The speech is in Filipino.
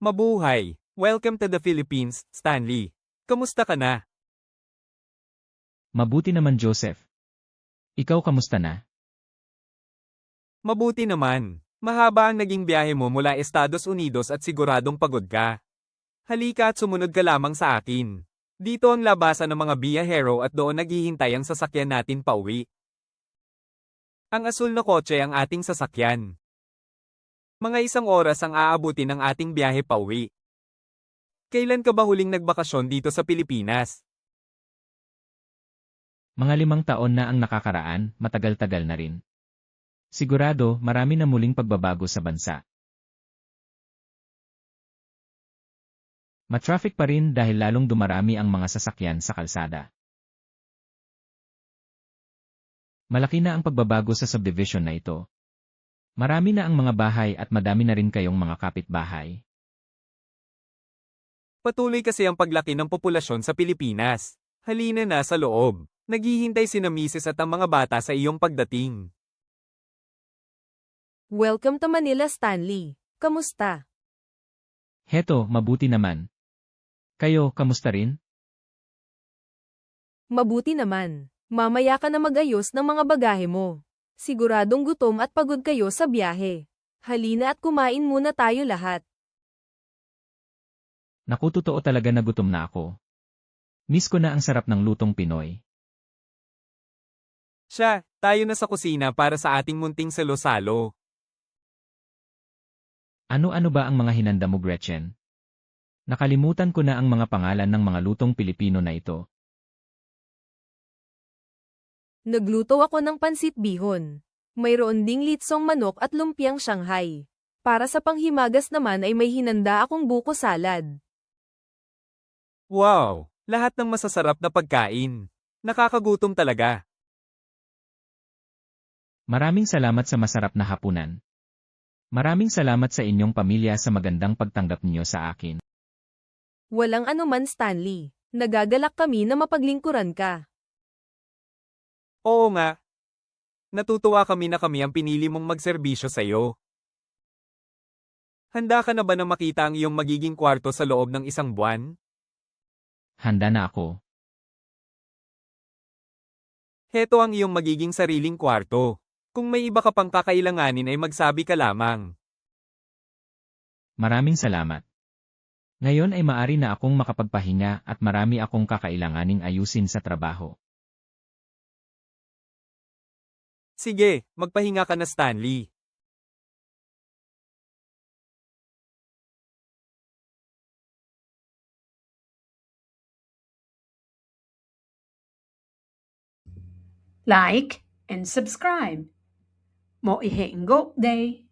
Mabuhay! Welcome to the Philippines, Stanley. Kamusta ka na? Mabuti naman Joseph. Ikaw kamusta na? Mabuti naman. Mahaba ang naging biyahe mo mula Estados Unidos at siguradong pagod ka. Halika at sumunod ka lamang sa akin. Dito ang labasan ng mga biyahero at doon naghihintay ang sasakyan natin pauwi. Ang asul na kotse ang ating sasakyan. Mga 1 oras ang aabutin ng ating biyahe pauwi. Kailan ka ba huling nagbakasyon dito sa Pilipinas? Mga 5 taon na ang nakakaraan, matagal-tagal na rin. Sigurado, marami na muling pagbabago sa bansa. Matraffic pa rin dahil lalong dumarami ang mga sasakyan sa kalsada. Malaki na ang pagbabago sa subdivision na ito. Marami na ang mga bahay at madami na rin kayong mga kapitbahay. Patuloy kasi ang paglaki ng populasyon sa Pilipinas. Halina na sa loob. Naghihintay sina Mrs. at ang mga bata sa iyong pagdating. Welcome to Manila, Stanley. Kamusta? Heto, mabuti naman. Kayo, kamusta rin? Mabuti naman. Mamaya ka na mag-ayos ng mga bagahe mo. Siguradong gutom at pagod kayo sa biyahe. Halina at kumain muna tayo lahat. Naku, totoo talaga na gutom na ako. Miss ko na ang sarap ng lutong Pinoy. Siya, tayo na sa kusina para sa ating munting salo-salo. Ano-ano ba ang mga hinanda mo, Gretchen? Nakalimutan ko na ang mga pangalan ng mga lutong Pilipino na ito. Nagluto ako ng pansit bihon. Mayroon ding litsong manok at lumpiang Shanghai. Para sa panghimagas naman ay may hinanda akong buko salad. Wow! Lahat ng masasarap na pagkain. Nakakagutom talaga. Maraming salamat sa masarap na hapunan. Maraming salamat sa inyong pamilya sa magandang pagtanggap niyo sa akin. Walang anuman, Stanley. Nagagalak kami na mapaglingkuran ka. Oo nga. Natutuwa kami na kami ang pinili mong magserbisyo sa iyo. Handa ka na ba na makita ang iyong magiging kwarto sa loob ng 1 buwan? Handa na ako. Heto ang iyong magiging sariling kwarto. Kung may iba ka pang kakailanganin ay magsabi ka lamang. Maraming salamat. Ngayon ay maari na akong makapagpahinga at marami akong kakailanganing ayusin sa trabaho. Sige, magpahinga ka na, Stanley. Like and subscribe. Mo ihenggo day.